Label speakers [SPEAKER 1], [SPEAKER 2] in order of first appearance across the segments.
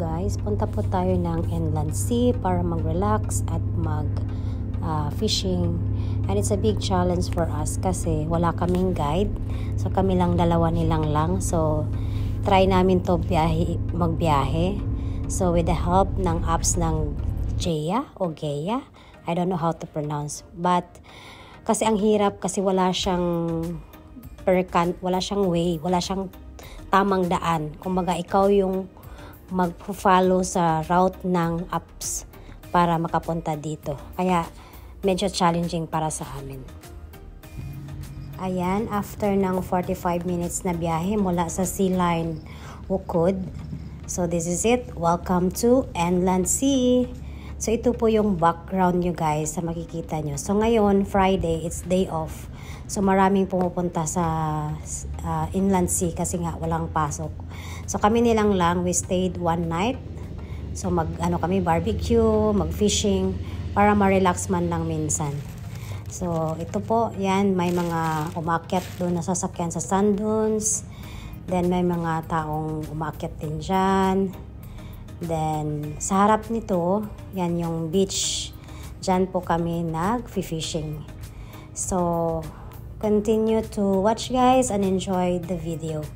[SPEAKER 1] guys, punta po tayo ng Inland Sea para mag-relax at mag-fishing. And it's a big challenge for us kasi wala kaming guide. So kami lang dalawa nilang lang. So try namin to magbiyahe. So with the help ng apps ng Geya o Geya, I don't know how to pronounce. But kasi ang hirap kasi wala siyang wala siyang way, wala siyang tamang daan. Kumbaga ikaw yung mag-follow sa route ng apps para makapunta dito. Kaya medyo challenging para sa amin. Ayan, after ng 45 minutes na biyahe mula sa Sea Line Ukod. So this is it. Welcome to Inland Sea. So ito po yung background nyo guys sa makikita nyo. So ngayon, Friday, it's day off. So maraming pumupunta sa Inland Sea kasi nga walang pasok. So kami nilang lang, we stayed one night. So kami barbecue, mag-fishing para ma-relax man lang minsan. So ito po, yan, may mga umakyat doon na sasakyan sa sand dunes. Then may mga taong umakyat din dyan. Then sa harap nito, yan yung beach. Dyan po kami nag-fishing. So continue to watch guys and enjoy the video.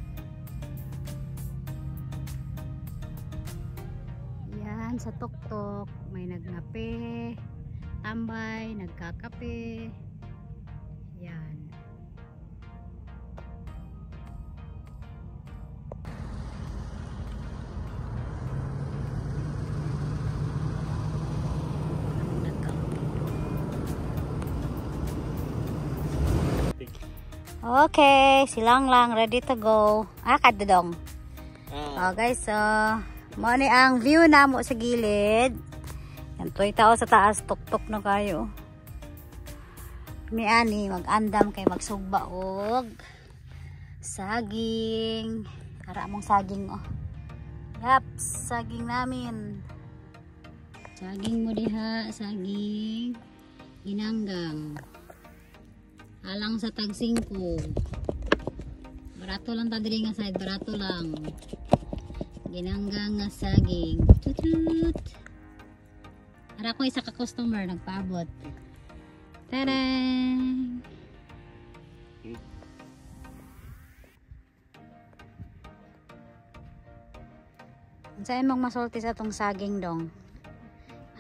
[SPEAKER 1] Yan, sa tuktok may nagnape, tambay, nagkakape. Yan. Okay, silang lang ready to go. Kadudong. Oh guys, so mo ni ang view na mo sa gilid. Yan toy tao sa taas, tuktok na kayo. Ani mag-andam kay magsugba og saging. Ara mong saging oh. Yap, saging namin. Saging mo diha, saging inanggang. Alang sa tag 5. Barato lang ta diri nga side, barato lang. Ginanggang nga saging. Tutut. Ara ko isa ka customer nagpaabot. Tada! Unsay mong masulti sa tong saging dong?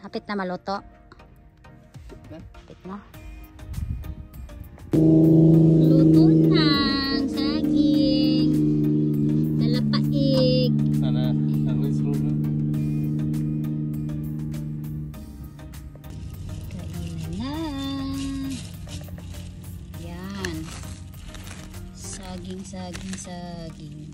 [SPEAKER 1] Hapit na maluto. Hapit na. Luto na ang saging. Dalapaig.
[SPEAKER 2] Sana ang resulta.
[SPEAKER 1] Kainan na. Yan. Saging. Kain.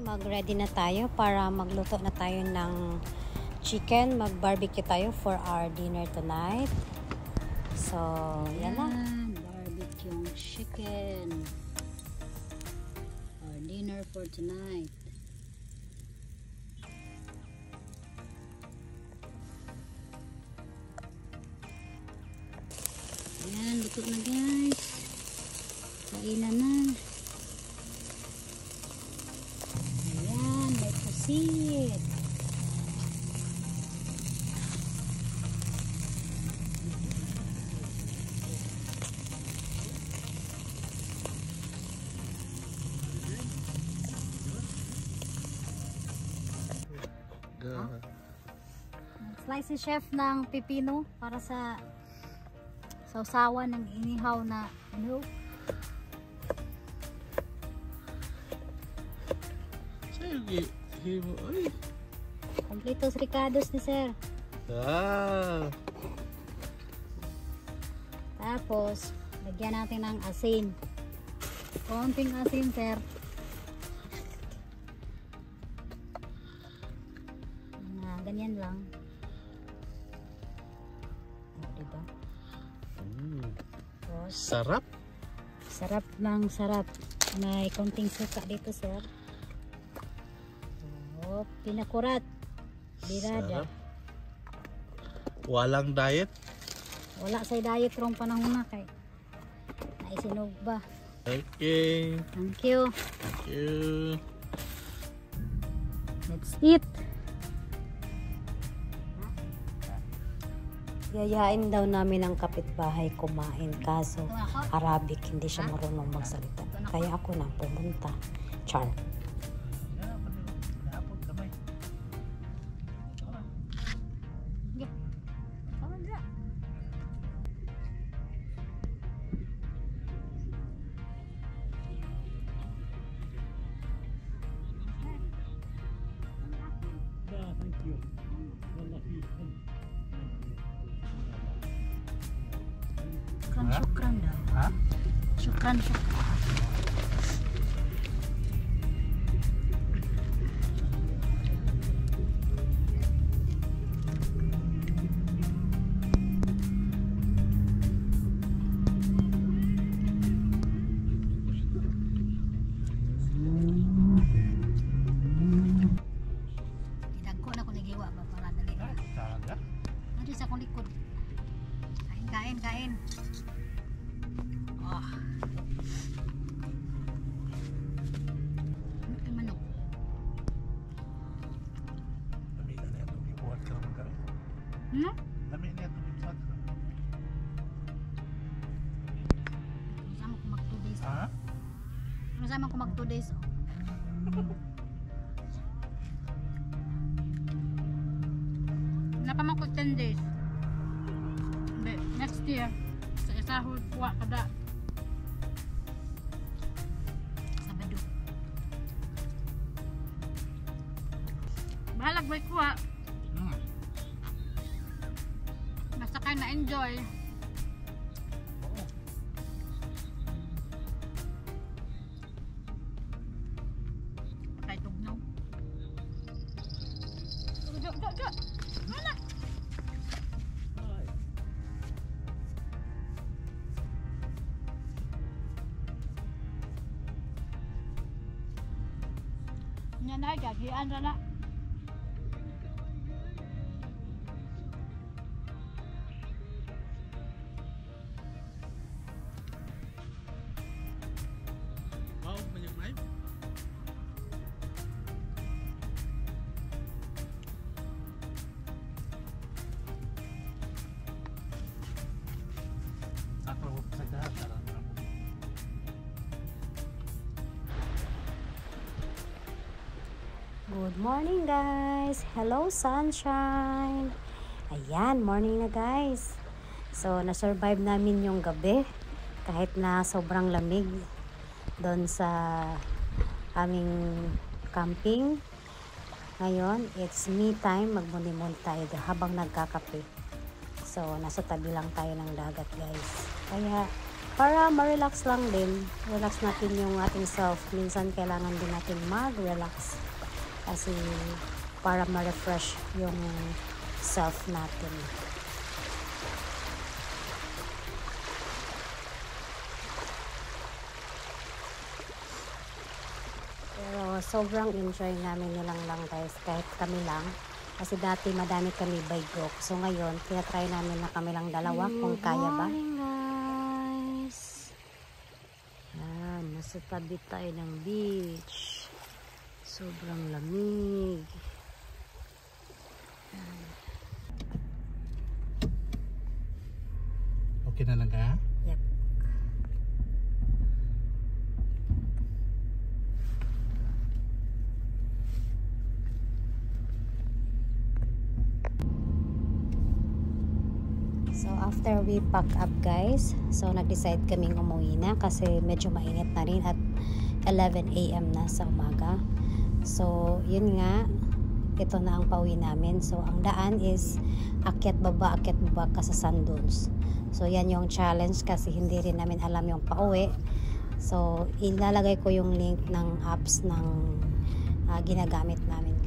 [SPEAKER 1] Mag-ready na tayo para magluto na tayo ng chicken. Mag-barbecue tayo for our dinner tonight. So, yan na. Barbecue chicken. Our dinner for tonight. Yan, luto na guys. Kainan na. Sit.
[SPEAKER 3] Slice si chef ng pipino para sa sausawan ng inihaw na ano.
[SPEAKER 2] Sige, himo. Ay.
[SPEAKER 3] Kompletos ricados ni sir. Tapos, lagyan natin ng asin. Konting asin, sir. Ganyan lang. Diba? Tapos,
[SPEAKER 2] Sarap.
[SPEAKER 3] sarap ng sarap. May konting suka dito, sir. Oh, pinakurat. Birada.
[SPEAKER 2] Sarap. Walang diet.
[SPEAKER 3] Wala sa diet rong panahon na kay naisinog ba.
[SPEAKER 2] Okay.
[SPEAKER 3] Thank you.
[SPEAKER 2] Thank you.
[SPEAKER 3] Let's eat.
[SPEAKER 1] Yayain daw namin ang kapitbahay kumain kaso Arabic, hindi siya marunong magsalita. Kaya ako na pumunta. Char.
[SPEAKER 3] Syukran daw.
[SPEAKER 2] Ha?
[SPEAKER 3] Syukran. Idagko na ko nagiwa ba para dali.
[SPEAKER 2] Talaga?
[SPEAKER 3] Ano sa akong likod. Kain. Oh. Ano manok?
[SPEAKER 2] Lami na ito. Ibuhat ka naman kami.
[SPEAKER 3] Hmm?
[SPEAKER 2] Lami na ito. Ibuhat ka.
[SPEAKER 3] Sama ko mag 2 days.
[SPEAKER 2] Ha?
[SPEAKER 3] Sama ko mag 2 days. Napamang ko 10 days. Hindi, next year. Sa isahod kuha kada. Sabado. Bahalag may kuha. Basta kayo na-enjoy.
[SPEAKER 2] Oo.
[SPEAKER 3] Kaya tugnaw. Jo. Mana? Yan na, gagian na.
[SPEAKER 2] Wow, banyak main. Ako sa dahat na lang.
[SPEAKER 1] Good morning guys! Hello sunshine! Ayan, morning na guys. So, na-survive namin yung gabi kahit na sobrang lamig doon sa aming camping. Ngayon, it's me time. Magmuni-muni tayo habang nagkakape. So, nasa tabi lang tayo ng dagat guys. Kaya, para ma-relax lang din, relax natin yung ating self. Minsan kailangan din natin mag-relax. Kasi para ma-refresh yung self natin. Pero sobrang enjoy namin nilang lang guys, kahit kami lang. Kasi dati madami kami by group. So ngayon, tinatry namin na kami lang dalawa kung kaya ba. Good morning guys! Yan, nasa tabi tayo ng beach. Sobrang lamig.
[SPEAKER 2] Okay na lang ka?
[SPEAKER 1] Yep. So after we pack up guys, so nag-decide kaming umuwi na kasi medyo mainit na rin at 11 AM na sa umaga. So yun nga, ito na ang pauwi namin. So ang daan is akyat baba ka sa sand dunes. So yan yung challenge kasi hindi rin namin alam yung pauwi. So ilalagay ko yung link ng apps ng ginagamit namin